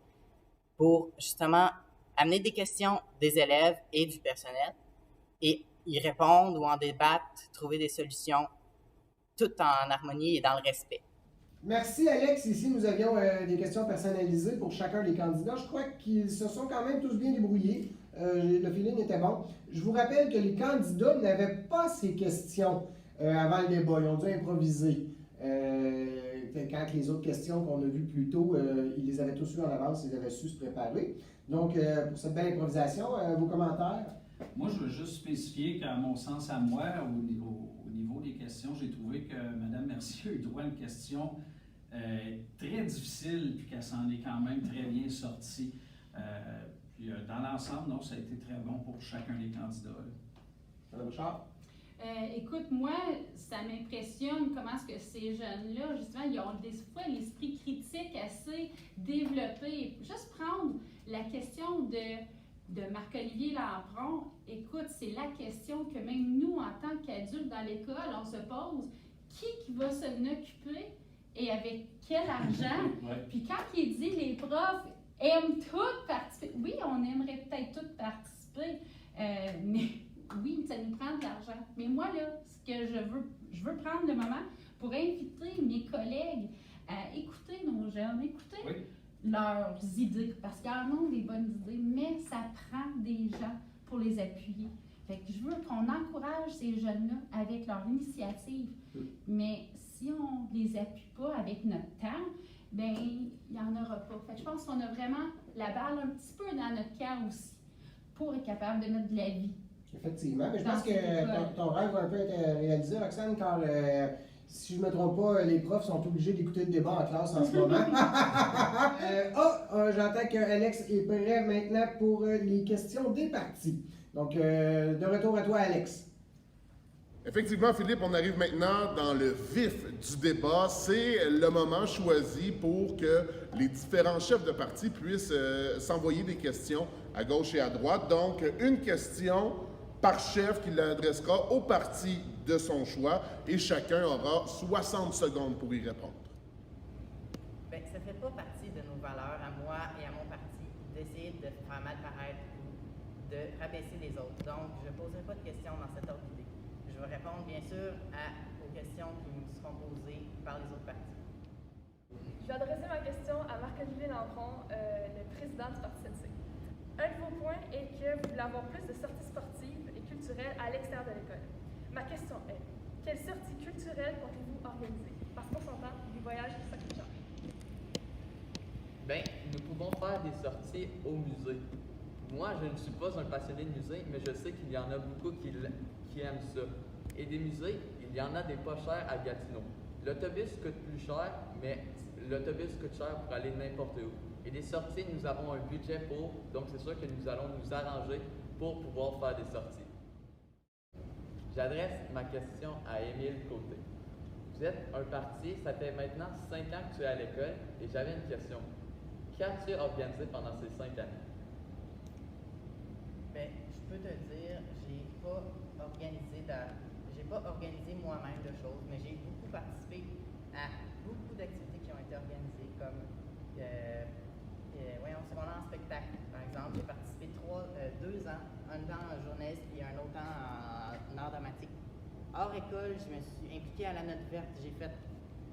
pour justement amener des questions des élèves et du personnel et y répondre ou en débattre, trouver des solutions, tout en harmonie et dans le respect. Merci Alex. Ici, nous avions des questions personnalisées pour chacun des candidats. Je crois qu'ils se sont quand même tous bien débrouillés. Le feeling était bon. Je vous rappelle que les candidats n'avaient pas ces questions avant le débat. Ils ont dû improviser. Quand les autres questions qu'on a vues plus tôt, ils les avaient tous eues en avance, ils avaient su se préparer. Donc, pour cette belle improvisation, vos commentaires? Moi, je veux juste spécifier qu'à mon sens, à moi, au niveau des questions, j'ai trouvé que Mme Mercier a eu droit à une question très difficile, puis qu'elle s'en est quand même très bien sortie. Puis dans l'ensemble, non, ça a été très bon pour chacun des candidats. Mme Bouchard? Écoute, moi, ça m'impressionne comment est-ce que ces jeunes-là, justement, ils ont des fois l'esprit critique assez développé. Juste prendre la question de Marc-Olivier Lampron, écoute, c'est la question que même nous, en tant qu'adultes dans l'école, on se pose. Qui va s'en occuper et avec quel argent? Ouais. Puis quand il dit les profs aiment tous participer, oui, on aimerait peut-être tous participer, mais oui, ça nous prend de l'argent. Mais moi, là, ce que je veux prendre le moment pour inviter mes collègues à écouter nos jeunes, écouter leurs idées, parce qu'ils en ont des bonnes idées, mais ça prend des gens pour les appuyer. Fait que je veux qu'on encourage ces jeunes-là avec leur initiative, mais si on ne les appuie pas avec notre temps, ben il n'y en aura pas. Fait que je pense qu'on a vraiment la balle un petit peu dans notre camp aussi pour être capable de mettre de la vie. Effectivement, mais je Dans pense que cette école. ton rêve va un peu être réalisé, Roxane, car si je ne me trompe pas, les profs sont obligés d'écouter le débat en classe en ce moment. J'entends que Alex est prêt maintenant pour les questions des partis. Donc, de retour à toi, Alex. Effectivement, Philippe, on arrive maintenant dans le vif du débat. C'est le moment choisi pour que les différents chefs de parti puissent s'envoyer des questions à gauche et à droite. Donc, une question par chef qui l'adressera au parti de son choix et chacun aura 60 secondes pour y répondre. Bien, ça ne fait pas partie de nos valeurs, à moi et à mon parti, d'essayer de faire mal paraître ou de rabaisser les autres. Donc, je ne poserai pas de questions dans cet ordre d'idée. Je vais répondre, bien sûr, aux questions qui nous seront posées par les autres partis. Je vais adresser ma question à Marc-Olivier Lampron, le président du Parti SNC. Un de vos points est que vous voulez avoir plus de sorties sportives et culturelles à l'extérieur de l'école. Ma question est, quelles sorties culturelles comptez-vous organiser? Parce qu'on s'entend, des voyages, ça coûte cher. Bien, nous pouvons faire des sorties au musée. Moi, je ne suis pas un passionné de musée, mais je sais qu'il y en a beaucoup qui aiment ça. Et des musées, il y en a des pas chers à Gatineau. L'autobus coûte plus cher, mais l'autobus coûte cher pour aller n'importe où. Et des sorties, nous avons un budget pour, donc c'est sûr que nous allons nous arranger pour pouvoir faire des sorties. J'adresse ma question à Émile Côté. Vous êtes un parti, ça fait maintenant 5 ans que tu es à l'école, et j'avais une question. Qu'as-tu organisé pendant ces 5 années? Bien, je peux te dire, j'ai pas organisé moi-même de choses, mais j'ai beaucoup participé à beaucoup d'activités qui ont été organisées, comme c'est mon en spectacle, par exemple. J'ai participé 2 ans, un temps en jeunesse et un autre temps en art dramatique. Hors école, je me suis impliquée à la Note Verte. J'ai fait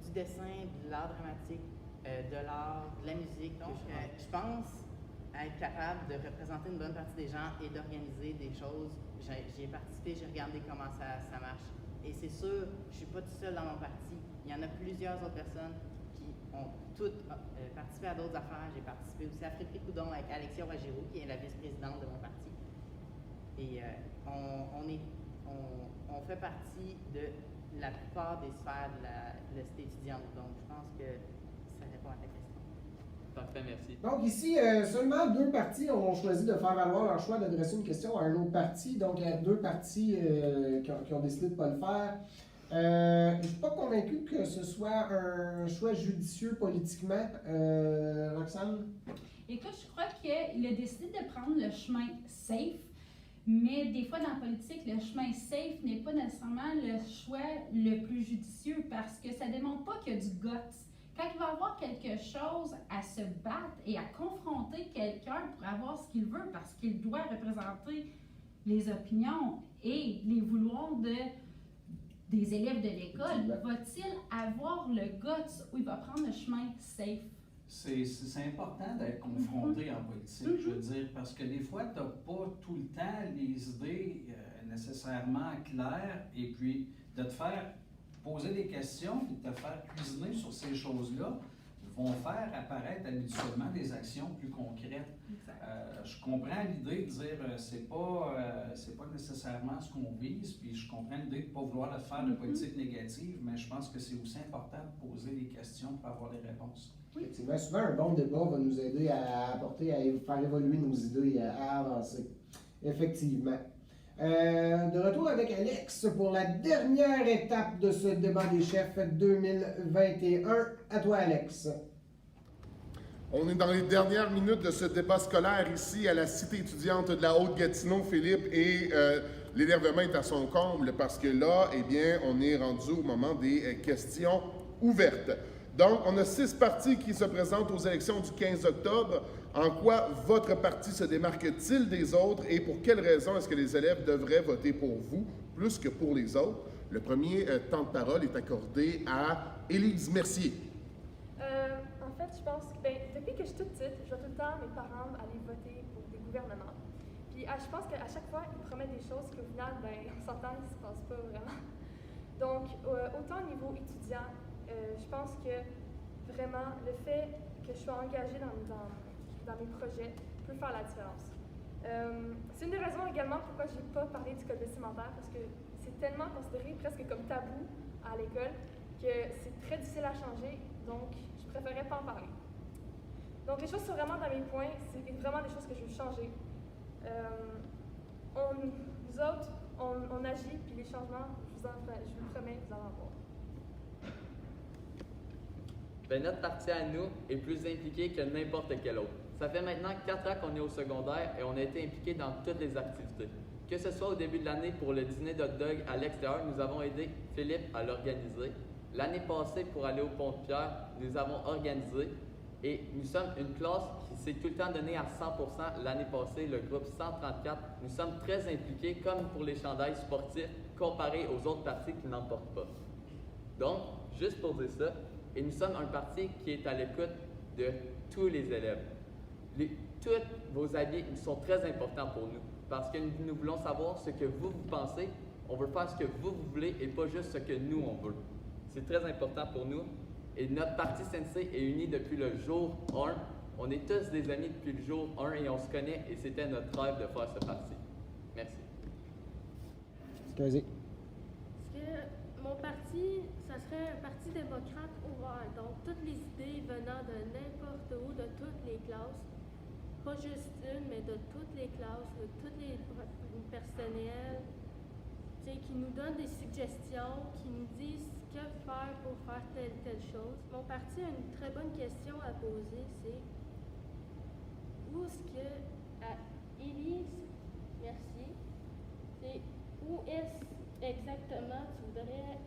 du dessin, de l'art dramatique, de l'art, de la musique. Donc, je pense être capable de représenter une bonne partie des gens et d'organiser des choses. J'ai participé, j'ai regardé comment ça marche. Et c'est sûr, je ne suis pas tout seul dans mon parti. Il y en a plusieurs autres personnes qui ont toutes participé à d'autres affaires. J'ai participé aussi à Frédéric Coudon avec Alexia Rogero, qui est la vice-présidente de mon parti. Et on fait partie de la plupart des sphères de la cité étudiante. Donc, je pense que ça répond à ta question. Parfait, merci. Donc ici, seulement 2 partis ont choisi de faire valoir leur choix d'adresser une question à un autre parti. Donc il y a 2 partis qui ont décidé de ne pas le faire. Je ne suis pas convaincu que ce soit un choix judicieux politiquement. Roxane? Écoute, je crois qu'il a décidé de prendre le chemin safe, mais des fois dans la politique, le chemin safe n'est pas nécessairement le choix le plus judicieux parce que ça ne démontre pas qu'il y a du guts. Quand il va avoir quelque chose à se battre et à confronter quelqu'un pour avoir ce qu'il veut parce qu'il doit représenter les opinions et les vouloirs des élèves de l'école, va-t-il avoir le guts où il va prendre le chemin safe? C'est important d'être confronté en politique, je veux dire, parce que des fois, tu n'as pas tout le temps les idées nécessairement claires et puis de te faire poser des questions et de te faire cuisiner sur ces choses-là vont faire apparaître habituellement des actions plus concrètes. Je comprends l'idée de dire c'est pas nécessairement ce qu'on vise, puis je comprends l'idée de ne pas vouloir faire de politique négative, mais je pense que c'est aussi important de poser des questions pour avoir des réponses. Effectivement, souvent un bon débat va nous aider à faire évoluer nos idées et à avancer. Effectivement. De retour avec Alex pour la dernière étape de ce débat des chefs 2021. À toi, Alex. On est dans les dernières minutes de ce débat scolaire ici à la Cité étudiante de la Haute-Gatineau, Philippe, et l'énervement est à son comble parce que là, eh bien, on est rendu au moment des questions ouvertes. Donc, on a 6 partis qui se présentent aux élections du 15 octobre. En quoi votre parti se démarque-t-il des autres et pour quelles raisons est-ce que les élèves devraient voter pour vous plus que pour les autres? Le premier temps de parole est accordé à Élise Mercier. En fait, je pense que depuis que je suis toute petite, je vois tout le temps mes parents aller voter pour des gouvernements. Puis je pense qu'à chaque fois, ils promettent des choses qu'au final, on s'entend, ils ne se passent pas vraiment. Donc, autant au niveau étudiant, je pense que vraiment, le fait que je sois engagée dans mes projets peut faire la différence. C'est une des raisons également pourquoi je n'ai pas parlé du code vestimentaire, parce que c'est tellement considéré presque comme tabou à l'école que c'est très difficile à changer, donc je préférais pas en parler. Donc les choses sont vraiment dans mes points, c'est vraiment des choses que je veux changer. Nous autres, on agit, puis les changements, je vous promets, vous allez en voir. Ben, notre parti à nous est plus impliqué que n'importe quel autre. Ça fait maintenant 4 ans qu'on est au secondaire et on a été impliqué dans toutes les activités. Que ce soit au début de l'année pour le dîner d'hot dog à l'extérieur, nous avons aidé Philippe à l'organiser. L'année passée, pour aller au Pont-de-Pierre, nous avons organisé. Et nous sommes une classe qui s'est tout le temps donnée à 100%. L'année passée, le groupe 134, nous sommes très impliqués, comme pour les chandails sportifs, comparés aux autres partis qui n'en portent pas. Donc, juste pour dire ça, et nous sommes un parti qui est à l'écoute de tous les élèves. Tous vos avis sont très importants pour nous, parce que nous voulons savoir ce que vous pensez. On veut faire ce que vous voulez et pas juste ce que nous, on veut. C'est très important pour nous. Et notre parti Sensei est uni depuis le jour 1. On est tous des amis depuis le jour 1 et on se connaît et c'était notre rêve de faire ce parti. Merci. Vas-y. Parce que mon parti, ça serait un parti démocrate ouvert. Donc, toutes les idées venant de n'importe où, de toutes les classes, pas juste une, mais de toutes les classes, de tous les personnels, qui nous donnent des suggestions, qui nous disent que faire pour faire telle chose. Mon parti a une très bonne question à poser, c'est où est-ce que, à Élise Mercier, c'est où est-ce exactement tu voudrais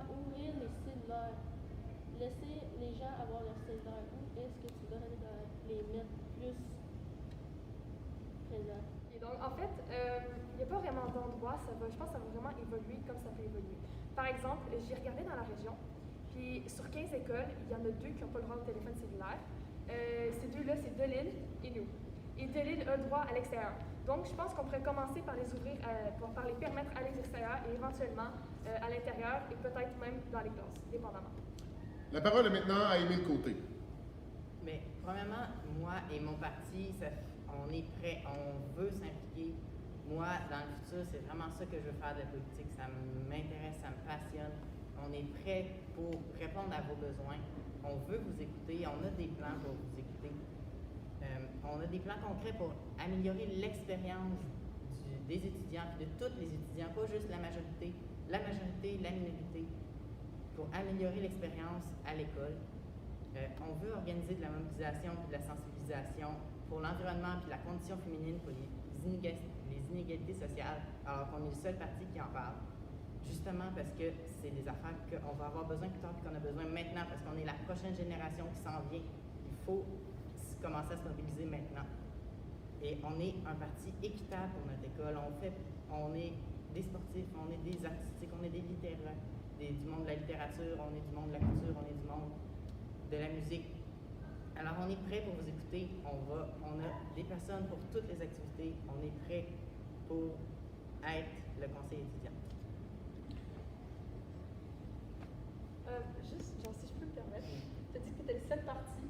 ouvrir les cellulaires, laisser les gens avoir leur cellulaire, où est-ce que tu voudrais les mettre plus présents? Et donc, en fait, il n'y a pas vraiment d'endroit, je pense que ça va vraiment évoluer comme ça peut évoluer. Par exemple, j'ai regardé dans la région, puis sur 15 écoles, il y en a 2 qui n'ont pas le droit au téléphone cellulaire. Ces 2-là, c'est Delisle et nous. Et Delisle a le droit à l'extérieur. Donc, je pense qu'on pourrait commencer par les ouvrir, par les permettre à l'extérieur et éventuellement à l'intérieur et peut-être même dans les classes, dépendamment. La parole est maintenant à Émile Côté. Mais premièrement, moi et mon parti, on est prêt, on veut s'impliquer. Moi, dans le futur, c'est vraiment ça que je veux faire de la politique. Ça m'intéresse, ça me passionne. On est prêt pour répondre à vos besoins. On veut vous écouter. On a des plans pour vous écouter. On a des plans concrets pour améliorer l'expérience des étudiants, puis de tous les étudiants, pas juste la majorité, la minorité, pour améliorer l'expérience à l'école. On veut organiser de la mobilisation et de la sensibilisation pour l'environnement et la condition féminine, pour les inégalités sociales, alors qu'on est le seul parti qui en parle. Justement parce que c'est des affaires qu'on va avoir besoin plus tard et qu'on a besoin maintenant, parce qu'on est la prochaine génération qui s'en vient. Il faut commencer à se mobiliser maintenant. Et on est un parti équitable pour notre école. On est des sportifs, on est des artistiques, on est des littéraires, du monde de la littérature, on est du monde de la culture, on est du monde de la musique. Alors, on est prêt pour vous écouter. On a des personnes pour toutes les activités. On est prêt pour être le conseil étudiant. Juste, genre, si je peux me permettre, tu as dit que tu étais le seul parti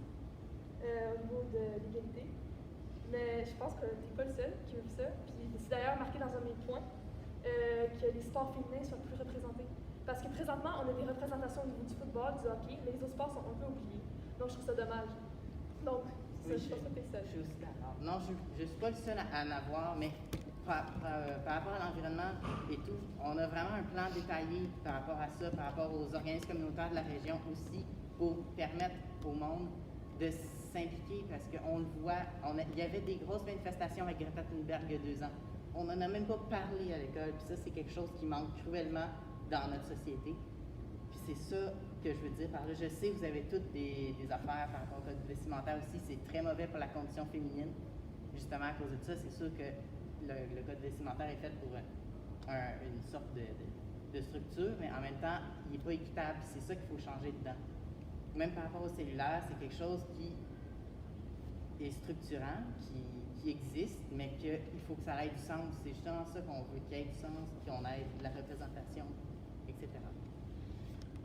au niveau de l'égalité, mais je pense que tu n'es pas le seul qui veut ça. Puis c'est d'ailleurs marqué dans un de mes points que les sports féminins soient plus représentés. Parce que présentement, on a des représentations au niveau du football, du hockey, mais les autres sports sont un peu oubliés. Donc, je trouve ça dommage. Donc, Oui, je pense que tu es seul. Je suis aussi d'accord. Non, je ne suis pas le seul à en avoir, mais par rapport à l'environnement et tout, on a vraiment un plan détaillé par rapport à ça, par rapport aux organismes communautaires de la région aussi, pour permettre au monde de s'impliquer, parce qu'on le voit, il y avait des grosses manifestations avec Greta Thunberg il y a 2 ans. On n'en a même pas parlé à l'école, puis ça, c'est quelque chose qui manque cruellement dans notre société. Puis c'est ça que je veux dire par là. Je sais que vous avez toutes des affaires par rapport au code vestimentaire aussi. C'est très mauvais pour la condition féminine. Justement, à cause de ça, c'est sûr que le code vestimentaire est fait pour une sorte de structure, mais en même temps, il n'est pas équitable. C'est ça qu'il faut changer dedans. Même par rapport au cellulaire, c'est quelque chose qui est structurant, qui existe, mais qu'il faut que ça ait du sens. C'est justement ça qu'on veut, qu'il y ait du sens, qu'on ait de la représentation, etc.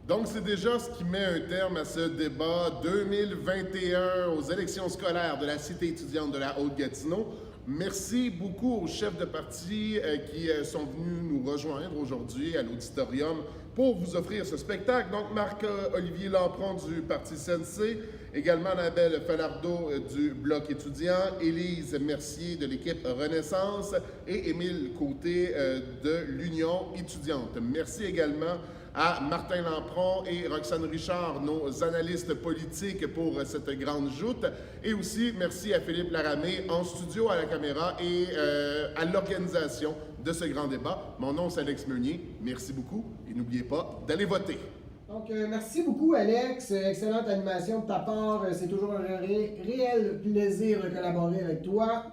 Donc, c'est déjà ce qui met un terme à ce débat 2021 aux élections scolaires de la Cité étudiante de la Haute-Gatineau. Merci beaucoup aux chefs de parti qui sont venus nous rejoindre aujourd'hui à l'auditorium pour vous offrir ce spectacle. Donc, Marc-Olivier Lampron du Parti Sensé, également Annabelle Falardeau du Bloc étudiant, Élise Mercier de l'équipe Renaissance et Émile Côté de l'Union étudiante. Merci également à Martin Lampron et Roxane Richard, nos analystes politiques, pour cette grande joute. Et aussi, merci à Philippe Laramé en studio, à la caméra et à l'organisation de ce grand débat. Mon nom, c'est Alex Meunier. Merci beaucoup et n'oubliez pas d'aller voter. Donc, merci beaucoup, Alex. Excellente animation de ta part. C'est toujours un réel plaisir de collaborer avec toi.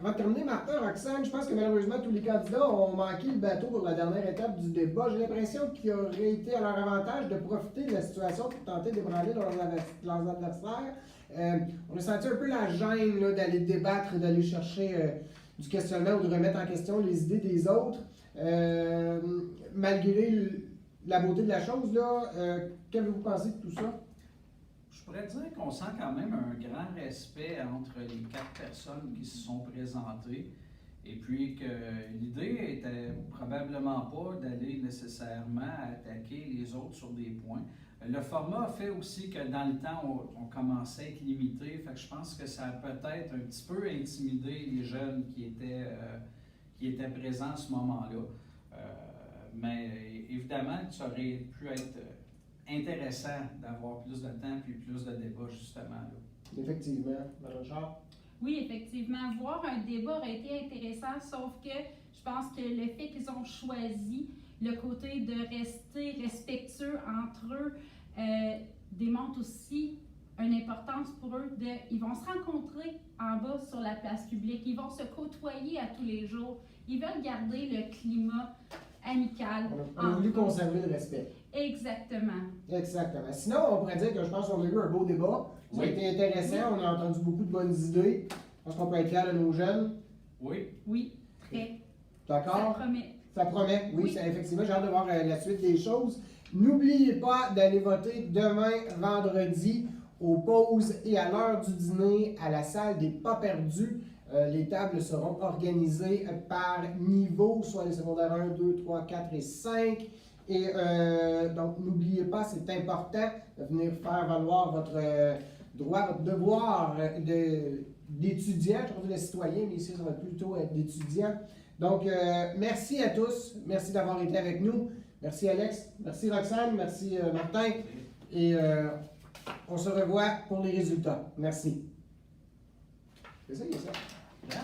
Avant de terminer, Martin, Roxane, je pense que malheureusement, tous les candidats ont manqué le bateau pour la dernière étape du débat. J'ai l'impression qu'il aurait été à leur avantage de profiter de la situation pour tenter d'ébranler leurs adversaires. On a senti un peu la gêne là, d'aller débattre, d'aller chercher du questionnement ou de remettre en question les idées des autres. Malgré la beauté de la chose, qu'avez-vous pensé de tout ça? Je pourrais dire qu'on sent quand même un grand respect entre les 4 personnes qui se sont présentées et puis que l'idée était probablement pas d'aller nécessairement attaquer les autres sur des points. Le format a fait aussi que dans le temps, on commençait à être limité, fait que je pense que ça a peut-être un petit peu intimidé les jeunes qui étaient présents à ce moment-là. Mais évidemment, ça aurait pu être intéressant d'avoir plus de temps puis plus de débats, justement. Là. Effectivement. Mme Richard? Oui, effectivement. Voir un débat aurait été intéressant, sauf que je pense que le fait qu'ils ont choisi le côté de rester respectueux entre eux démontre aussi une importance pour eux. Ils vont se rencontrer en bas sur la place publique. Ils vont se côtoyer à tous les jours. Ils veulent garder le climat amical. On a voulu conserver le respect. Exactement. Exactement. Sinon, on pourrait dire que je pense qu'on a eu un beau débat. Ça a été intéressant. On a entendu beaucoup de bonnes idées. Je pense qu'on peut être fiers de nos jeunes. Oui. Oui, très. D'accord? Ça promet. Ça promet, oui. Oui. Effectivement, j'ai hâte de voir la suite des choses. N'oubliez pas d'aller voter demain, vendredi, aux pauses et à l'heure du dîner à la salle des Pas perdus. Les tables seront organisées par niveau, soit les secondaires 1, 2, 3, 4 et 5. Et donc, n'oubliez pas, c'est important de venir faire valoir votre droit, votre devoir d'étudiant. Je vais dire de citoyen, mais ici, ça va plutôt être d'étudiant. Donc, merci à tous. Merci d'avoir été avec nous. Merci Alex. Merci Roxane. Merci Martin. Et on se revoit pour les résultats. Merci. C'est ça, il y a ça. Yeah.